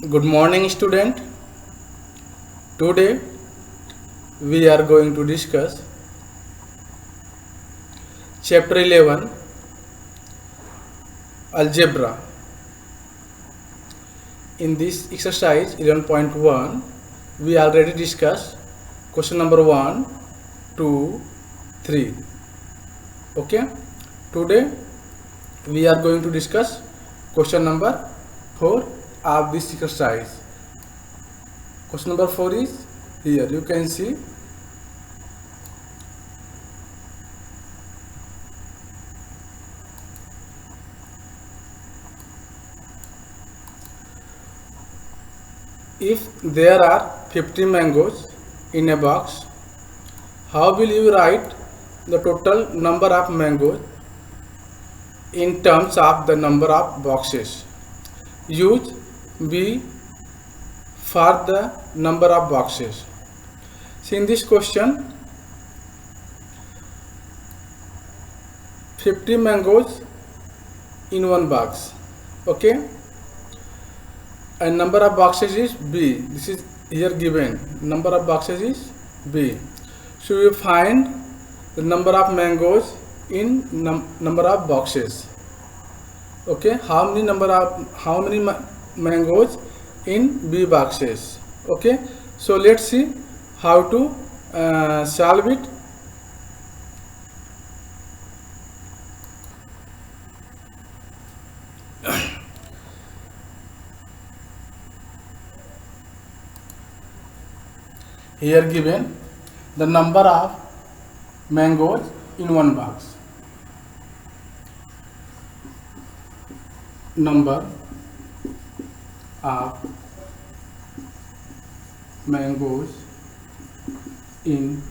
Good morning, student. Today we are going to discuss chapter 11 algebra. In this exercise 11.1 we already discussed question number 1, 2, 3. Okay, today we are going to discuss question number 4 of this exercise. Question number 4 is here. You can see if there are 50 mangoes in a box, how will you write the total number of mangoes in terms of the number of boxes? Use B for the number of boxes. See, in this question 50 mangoes in one box, okay, and number of boxes is B. This is here given, number of boxes is B. So you find the number of mangoes in number of boxes. Okay, how many mangoes in B boxes? Okay, so let's see how to solve it. Here given the number of mangoes in one box. Number of mangoes in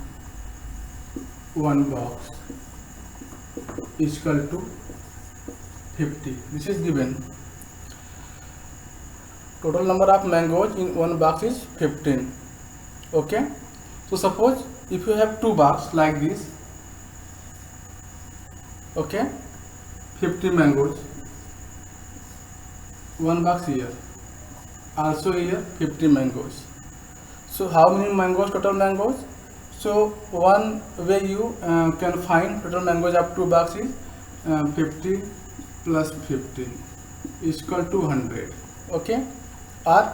one box is equal to 50. This is given. Total number of mangoes in one box is 15. Okay, so suppose if you have two boxes like this, okay, 50 mangoes, one box here, also here 50 mangoes. So how many mangoes, total mangoes? So one way you can find total mangoes of two boxes, 50 plus 15 is equal to 100. Okay, or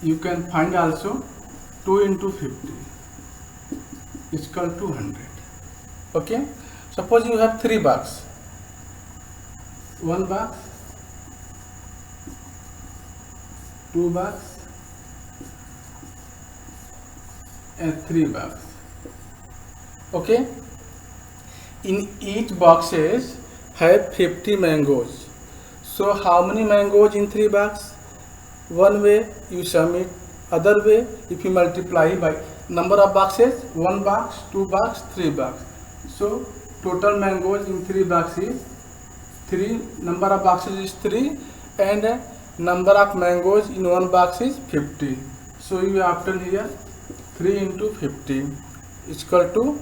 you can find also 2 into 50 is equal to 100. Okay, suppose you have three boxes, one box, two box, and three box. Okay, in each boxes have 50 mangoes. So how many mangoes in three box? One way you sum it, other way if you multiply by number of boxes, one box, two box, three box. So total mangoes in three boxes, 3, number of boxes is 3, and number of mangoes in one box is 50. So you obtain here 3 into 50 is equal to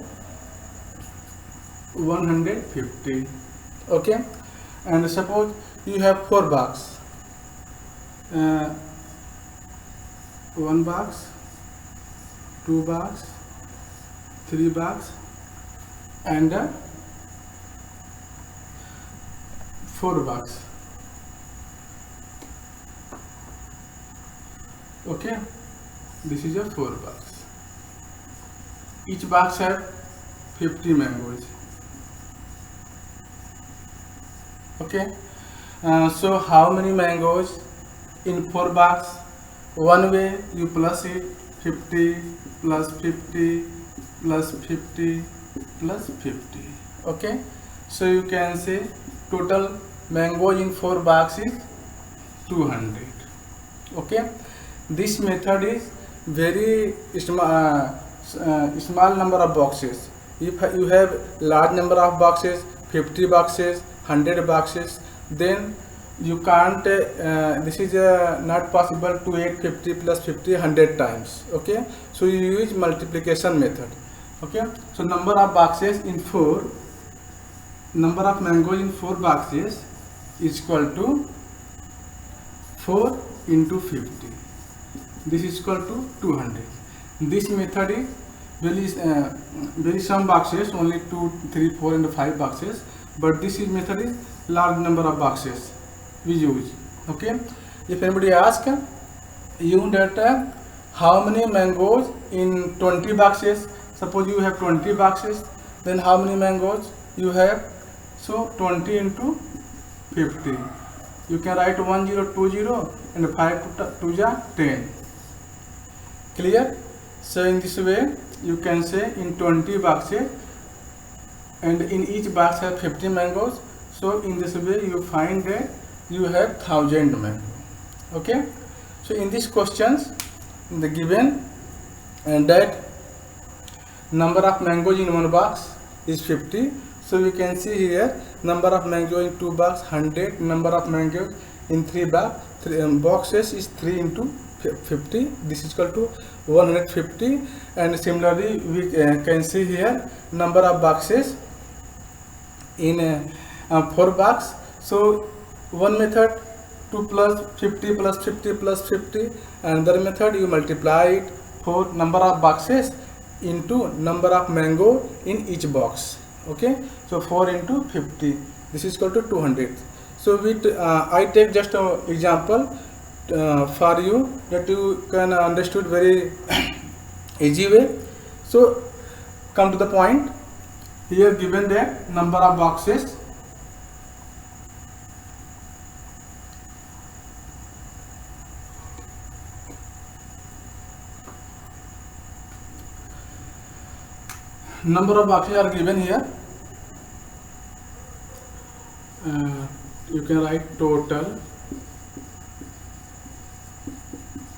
150. Okay, and suppose you have 4 boxes, one box, two box, three box, and 4 box. Okay, this is a 4 box. Each box have 50 mangoes. Okay, so how many mangoes in 4 box? One way you plus it, 50 plus 50 plus 50 plus 50. Okay, so you can say total mangoes in 4 boxes 200. Okay, this method is very small number of boxes. If you have large number of boxes, 50 boxes, 100 boxes, then you can't, this is not possible to add 50 plus 50 100 times. Okay, so you use multiplication method. Okay, so number of boxes in 4, number of mangoes in 4 boxes is equal to 4 into 50. This is equal to 200. This method is very some boxes, only 2, 3, 4 and 5 boxes, but this is method is large number of boxes we use. Okay, if anybody ask you that how many mangoes in 20 boxes, suppose you have 20 boxes, then how many mangoes you have? So 20 into 50, you can write 1020 and 5 to 2 10. Clear? So in this way you can say in 20 boxes and in each box have 50 mangoes. So in this way you find that you have 1000 mangoes. Okay, so in these questions the given and that number of mangoes in one box is 50. So we can see here number of mangoes in 2 box 100, number of mangoes in 3 boxes is 3 into 50. This is equal to 150. And similarly we can see here number of boxes in 4 box. So one method 2 plus 50 plus 50 plus 50, another method you multiply it for number of boxes into number of mango in each box. Okay, so 4 into 50, this is equal to 200. So I take just an example for you that you can understood very easy way. So come to the point. Here given the number of boxes, number of boxes are given here. You can write total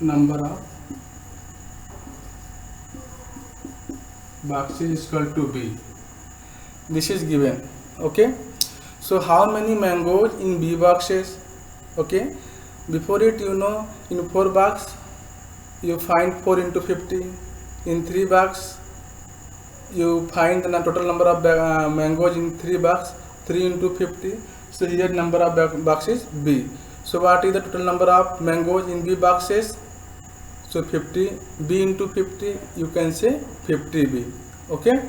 number of boxes is equal to B. This is given. Okay, so how many mangoes in B boxes? Okay, before it in 4 box you find 4 into 50. In 3 box you find the total number of mangoes in 3 box, 3 into 50. So here number of boxes B. So what is the total number of mangoes in B boxes? So 50, B into 50, you can say 50B. Okay,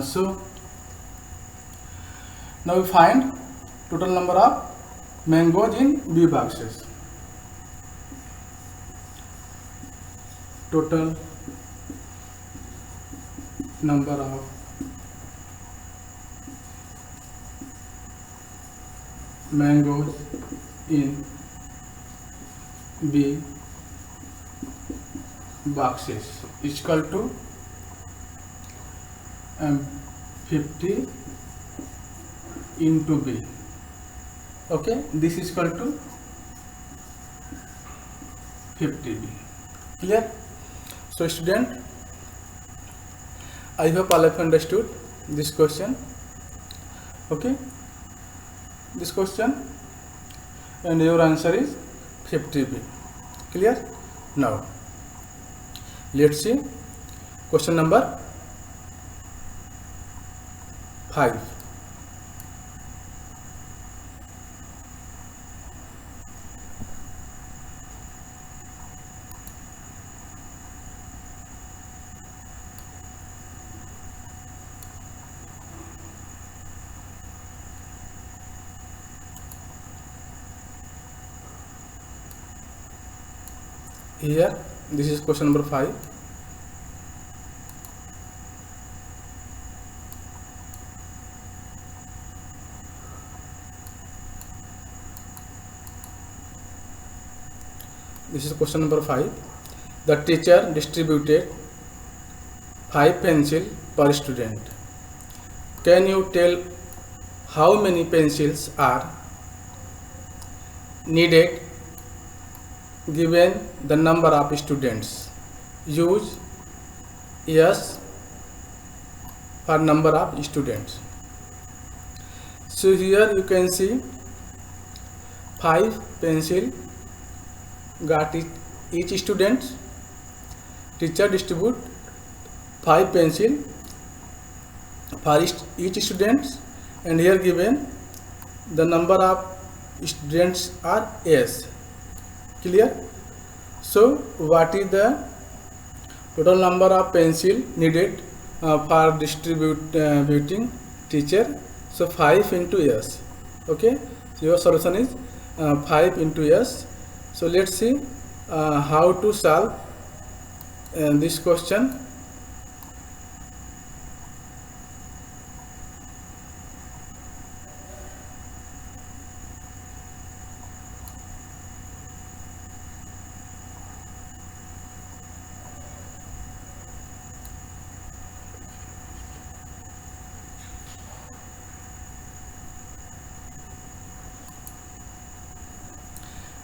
so now we find total number of mangoes in B boxes. Total number of mangoes in B boxes is equal to 50 into B. Okay, this is equal to 50B. Clear? So student, I hope all of you understood this question. Okay, this question and your answer is 50B. Clear? Now let's see question number 5. Here this is question number 5. This is question number 5. The teacher distributed 5 pencils per student. Can you tell how many pencils are needed given the number of students? Use yes for number of students. So here you can see 5 pencil got each student. Teacher distribute 5 pencil for each student, and here given the number of students are S. Clear? So what is the total number of pencil needed for distributing teacher? So 5 into s. Okay, so your solution is 5 into s. So let's see how to solve this question.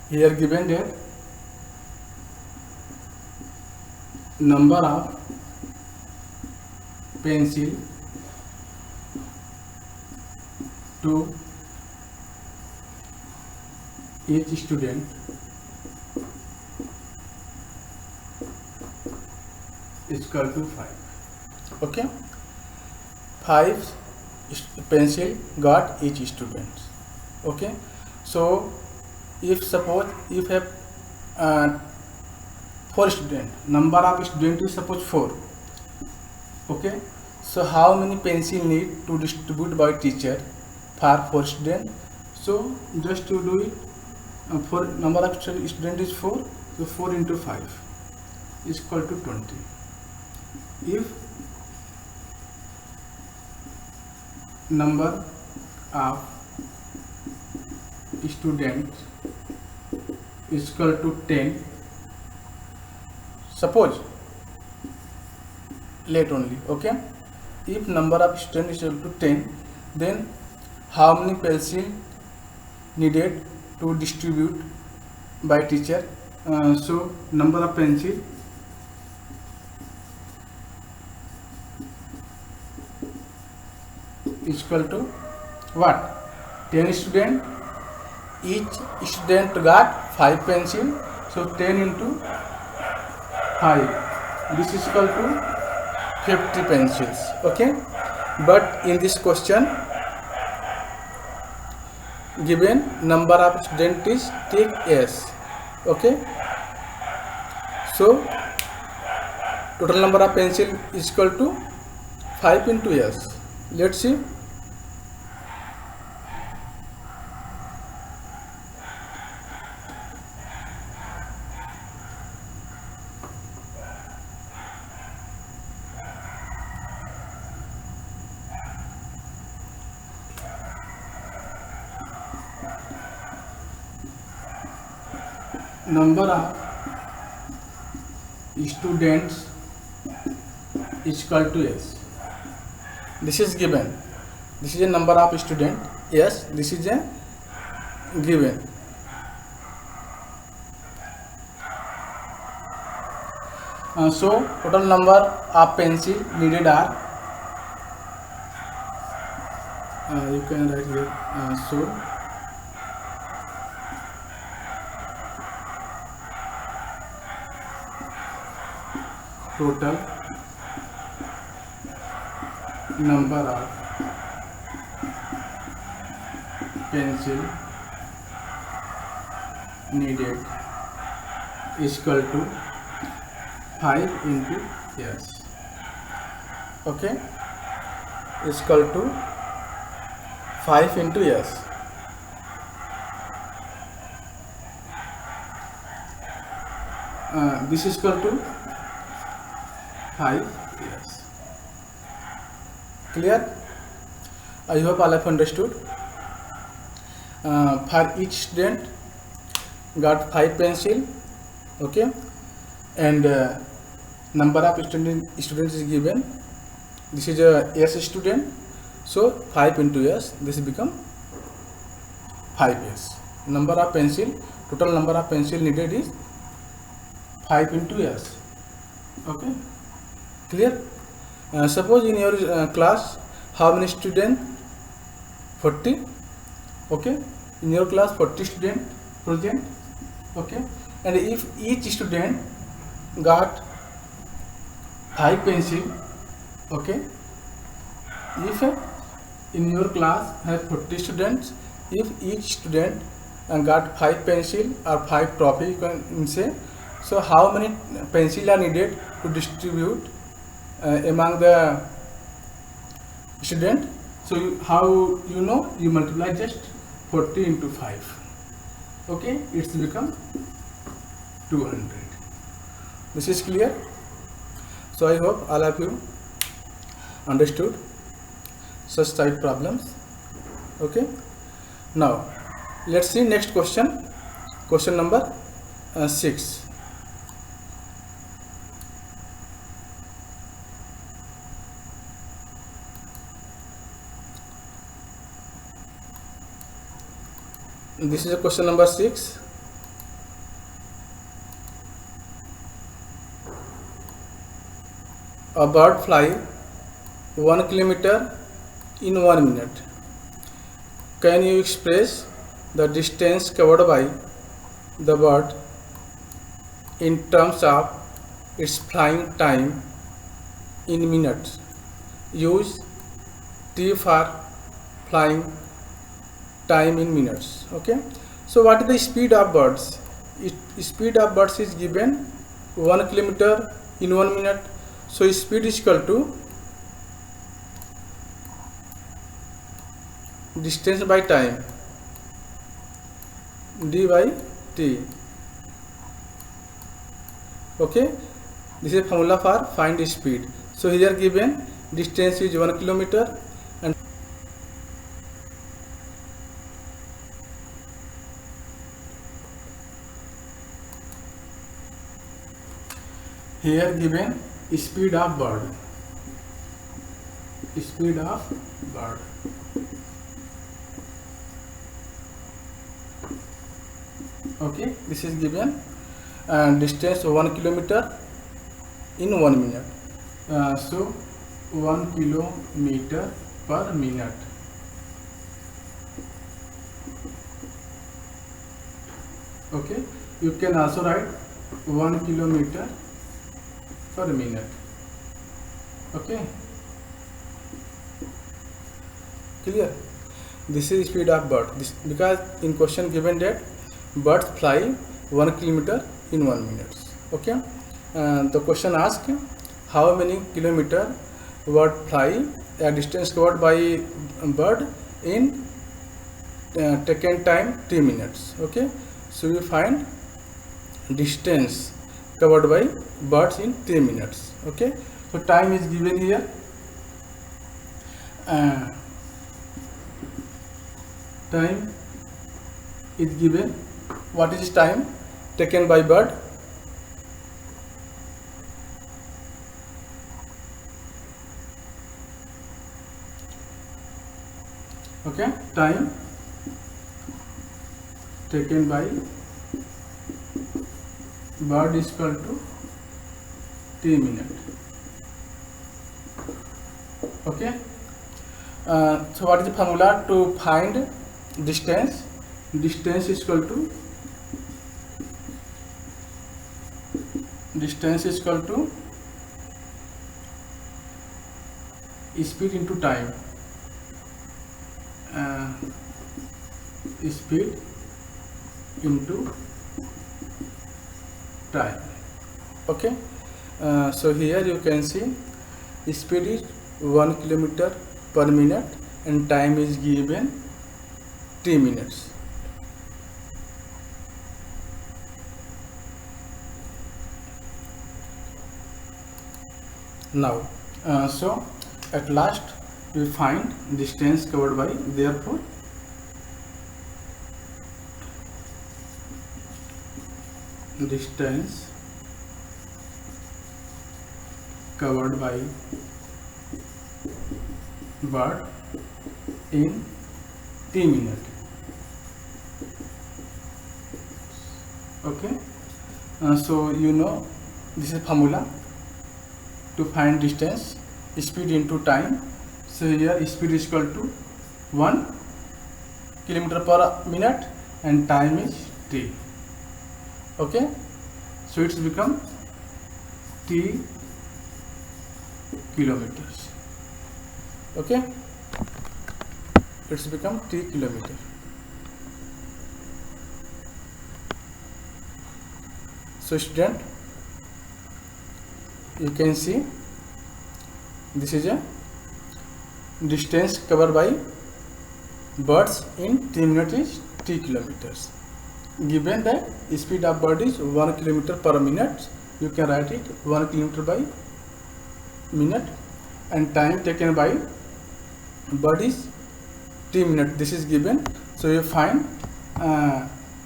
Here given that number of pencil to each student is equal to 5. Okay, 5 pencil got each student. Okay, so if suppose if have 4 student, number of student is suppose 4. Okay, so how many pencil need to distribute by teacher for 4 student? So just to do it, for number of student is 4, so 4 into 5 is equal to 20. If number of students is equal to 10, suppose late only. Okay, if number of students is equal to 10, then how many pencil needed to distribute by teacher? So number of pencil is equal to what? 10 student, each student got 5 pencil, so 10 into 5, this is equal to 50 pencils. Okay, but in this question given number of student is take s. Okay, so total number of pencil is equal to 5 into s. Let's see. Number of students is equal to s. This is given. This is a number of student. Yes, this is a given. So total number of pencil needed are you can write here. So total number of pencil needed is equal to 5 into s. Okay, is equal to 5 into s. This is equal to 5 years. Clear? I hope all have understood. For each student got 5 pencil. Okay, and number of students is given. This is a s student, so 5 into s, this become 5 s. Number of pencil, total number of pencil needed is 5 into s. Okay, clear? Suppose in your class how many student? 40. Okay, in your class 40 student present. Okay, and if each student got 5 pencil, okay, if in your class has 40 students, if each student and got 5 pencil or 5 trophy, you can say. So how many pencil are needed to distribute among the student? So how you know? You multiply just 40 into 5. Okay, it's become 200. This is clear. So I hope all of you understood such type problems. Okay, now let's see next question. Question number 6. This is a question number 6. A bird fly 1 kilometer in 1 minute. Can you express the distance covered by the bird in terms of its flying time in minutes? Use T for flying time in minutes. Okay, so what is the speed of birds? Speed of birds is given 1 kilometer in 1 minute. So speed is equal to distance by time, d by t. Okay, this is a formula for find speed. So here given distance is 1 kilometer and here given speed of bird. Speed of bird. Okay, this is given distance 1 kilometer in 1 minute. So 1 kilometer per minute. Okay, you can also write 1 kilometer per minute. Okay, clear? This is speed of bird. This because in question given that birds fly 1 kilometer in 1 minute. Okay, the question asks how many kilometer bird fly, a distance covered by bird in taken time 3 minutes. Okay, so we find distance covered by birds in 3 minutes. Okay, so time is given here. Time is given. What is time taken by bird? Okay, time taken by bird is equal to 3 minutes. Okay, so what is the formula to find distance? Distance is equal to speed into time. Speed into time. Okay, so here you can see speed is 1 kilometer per minute and time is given 3 minutes. Now, so at last we find distance covered by, therefore distance covered by bird in 3 minutes. Okay, so you know this is formula to find distance, speed into time. So here speed is equal to 1 kilometer per minute and time is t. Okay, so it's become t kilometers. Okay, it's become t kilometer. So student, you can see this is a distance covered by birds in 3 minutes is 3 kilometers. Given the speed of bird is 1 kilometer per minute, you can write it 1 kilometer by minute, and time taken by bird is 3 minutes. This is given. So you find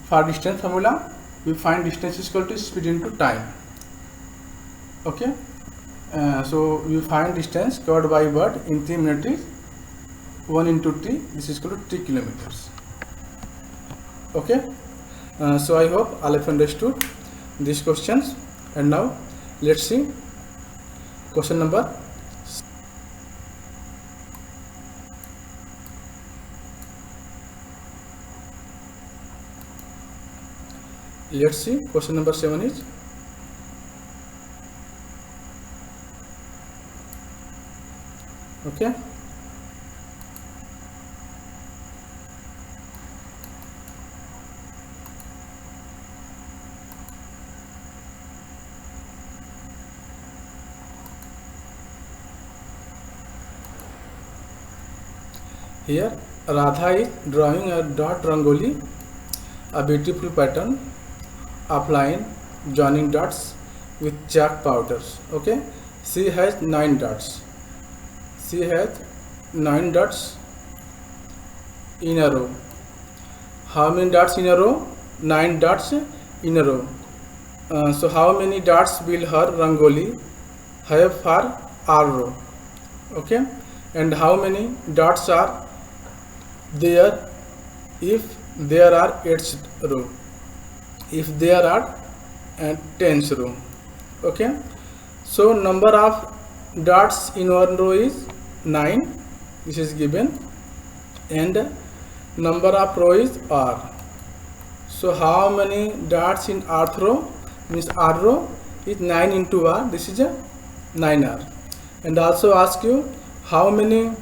for distance formula, we find distance is equal to speed into time. Okay. So we find distance covered by bird in 3 minutes is 1 into 3. This is equal to 3 kilometers. Okay. So I hope all of you understood these questions, and now let's see question number. Let's see question number 7 is okay. Here Radha is drawing a dot rangoli, a beautiful pattern of line joining dots with chalk powders. Okay, she has 9 dots. She has 9 dots in a row. How many dots in a row? 9 dots in a row. So how many dots will her rangoli have for R row? Okay, and how many dots are there if there are 8 row? If there are 10 row. Okay, so number of dots in one row is 9. This is given, and number of row is R. So how many dots in rth row? Means R row is 9 into R. This is a 9R. And also ask you how many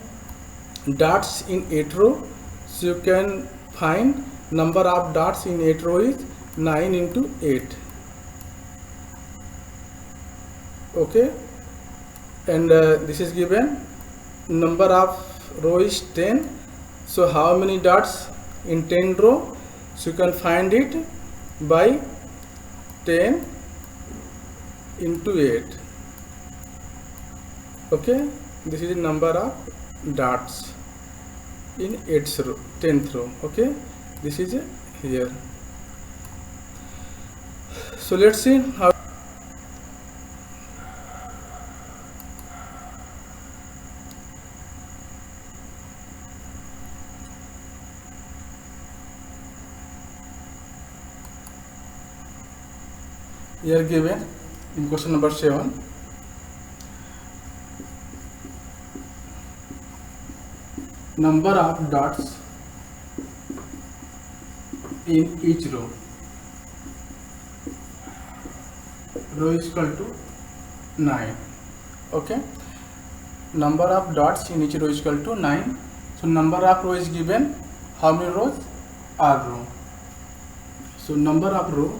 dots in 8 row. So you can find number of dots in 8 row is 9 into 8. Okay, and this is given. Number of row is 10. So how many dots in 10 row? So you can find it by 10 into 8. Okay, this is the number of dots in 8th row, 10th row. Okay, this is here. So let's see how. Here given in question number 7, number of dots in each row. Row is equal to 9. Okay, number of dots in each row is equal to 9. So number of row is given. How many rows? R row. So number of row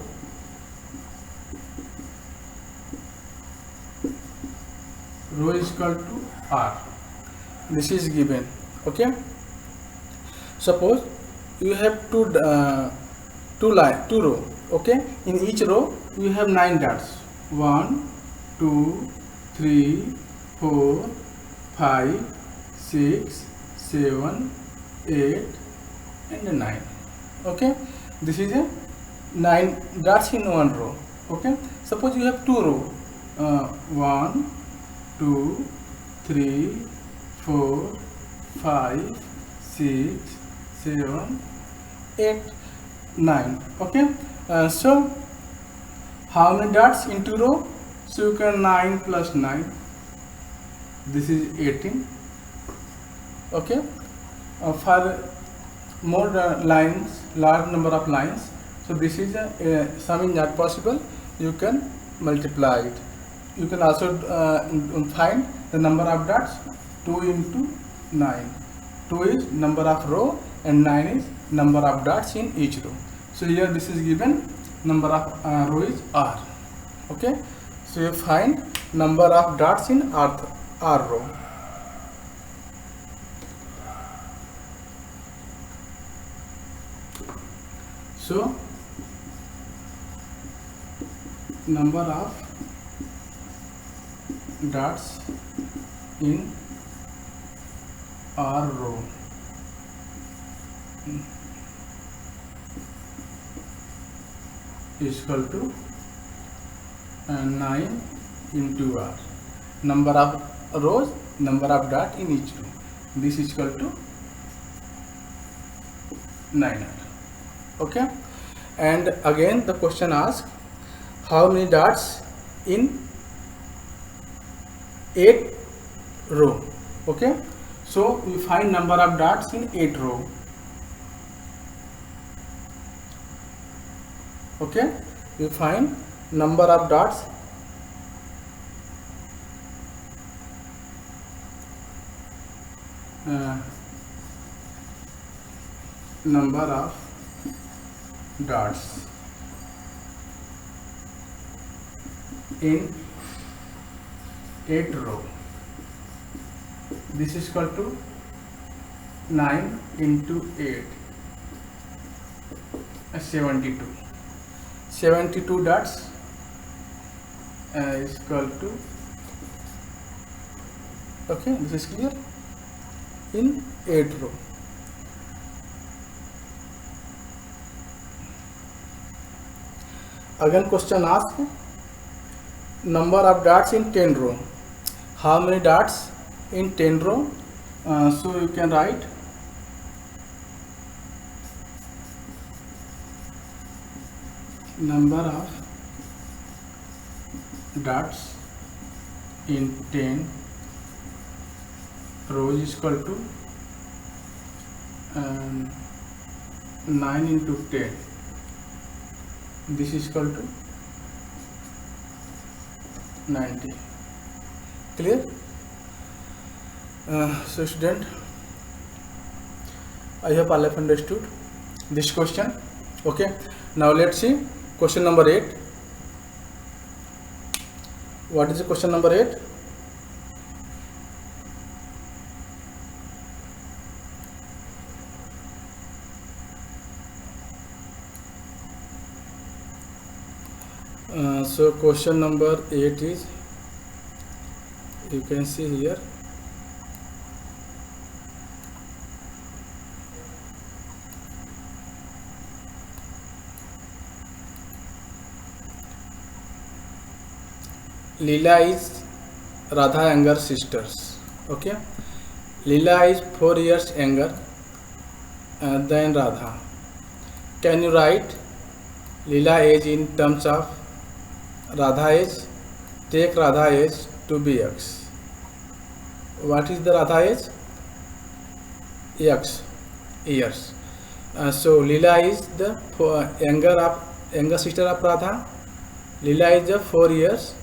is equal to R. This is given. Okay, suppose you have two row. Okay, in each row you have 9 dots. 1, 2, 3, 4, 5, 6, 7, 8, and 9. Okay, this is a 9 dots in one row. Okay, suppose you have 2 rows. 1, 2, 3, 4, 5, 6, 7, 8, 9. Okay, so how many dots in 2 row? So you can 9 plus 9. This is 18. Okay, for more lines, large number of lines. So this is sum is not possible. You can multiply it. You can also find the number of dots. 2 into 9. 2 is number of row and 9 is number of dots in each row. So here this is given. Number of row is R. Okay, so you find number of dots in R row. So number of dots in R row is equal to 9 into R. Number of rows, number of dots in each row. This is equal to 9R. Okay, and again the question asks how many dots in 8 row. Okay, so we find number of dots in 8 row. Okay, we find number of dots number of dots in 8 row. This is equal to 9 into 8, 72. 72 dots is equal to, okay, this is clear, in 8 row. Again question asks number of dots in 10 row. How many dots in 10 row? So you can write number of dots in 10 rows is equal to 9 into 10. This is equal to 90. Clear? So student, I hope all have understood this question. Okay, now let's see question number 8. What is the question number 8? So question number 8 is, you can see here, Leela is Radha younger sisters. Okay, Leela is 4 years younger than Radha. Can you write Leela age in terms of Radha age? Take Radha age to be x. What is the Radha age? X, years. So Leela is the younger sister of Radha. Leela is the 4 years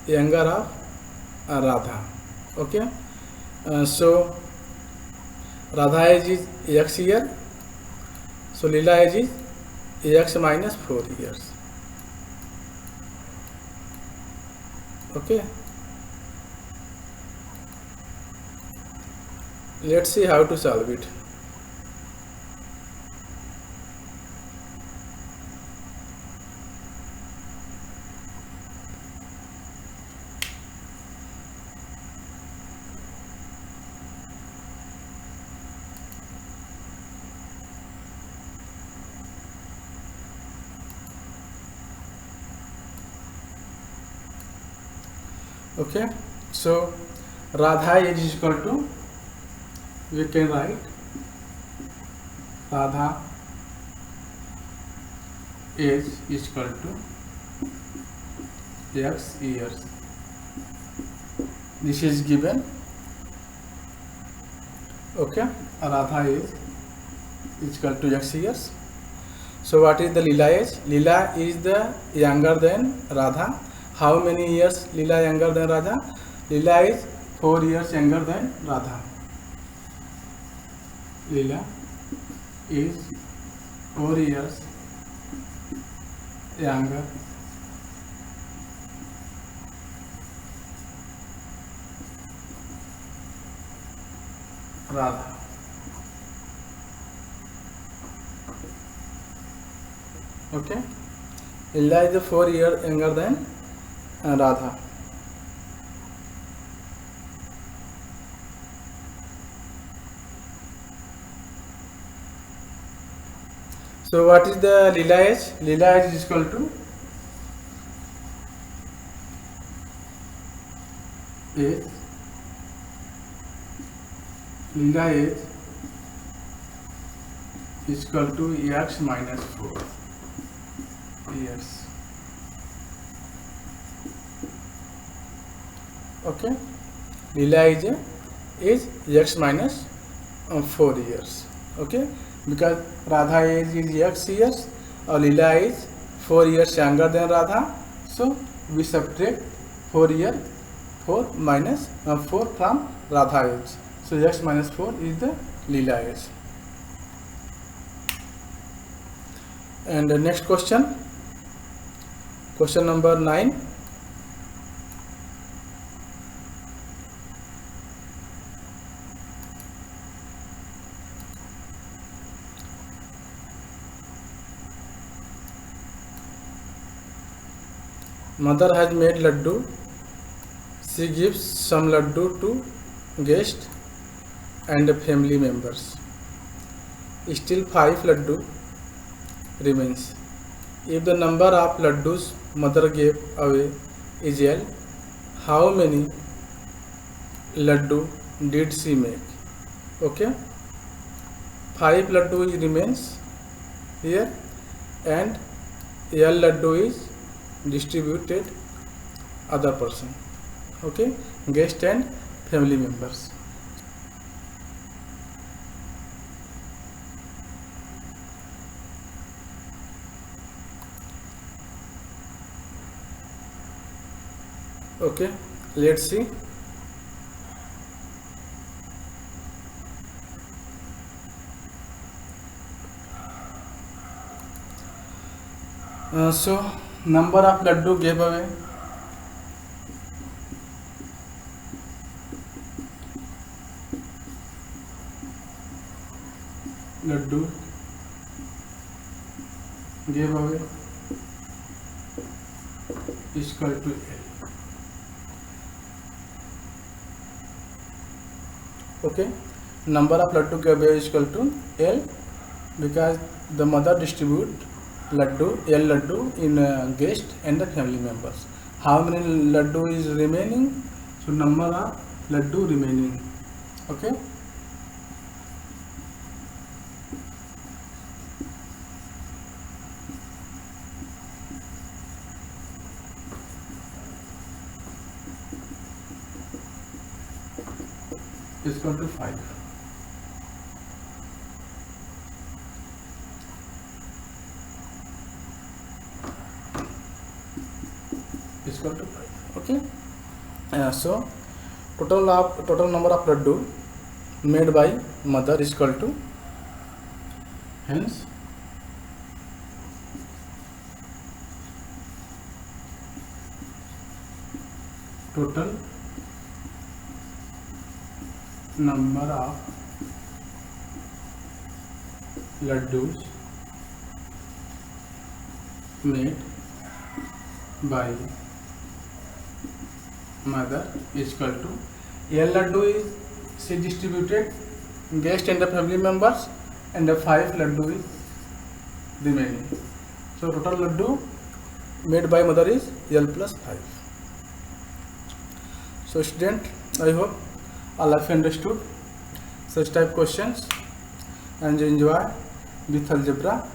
younger of Radha. Okay, so Radha age is x year. So Leela age is x minus 4 years. Okay, let's see how to solve it. Okay, so Radha age is equal to, we can write Radha age is equal to x years. This is given. Okay, Radha age is equal to x years. So what is the Leela age? Leela is the younger than Radha. How many years Leela younger than Radha? Leela is 4 years younger than Radha. Leela is 4 years younger Radha. Okay, Lila is 4 years younger than Radha. So what is the Lila age? Lila age is equal to age. Lila age is equal to x minus 4 years. Okay, Lila is x minus 4 years. Okay, because Radha age is x years or Lila is 4 years younger than Radha, so we subtract 4 minus 4 from Radha age. So x minus 4 is the Lila age. And the next question number 9. Mother has made laddu. She gives some laddu to guests and family members. Still 5 laddu remains. If the number of laddus mother gave away is L, how many laddu did she make? Okay, 5 laddu remains here and L laddu is distributed other person. Okay, guest and family members. Okay, let's see. So number of laddu gave away. Laddu gave away is equal to L. Okay, number of laddu gave away is equal to L because the mother distribute laddu, L laddu in guest and the family members. How many laddu is remaining? So number of laddu remaining. Okay. Is equal to 5. Is equal to 5. Okay. So total number of laddu made by mother is equal to, hence total number of laddus made by mother is equal to L laddu is she distributed guest and the family members and the 5 laddu is remaining. So total laddu made by mother is L plus 5. So student, I hope all of you understood such type questions and enjoy with algebra.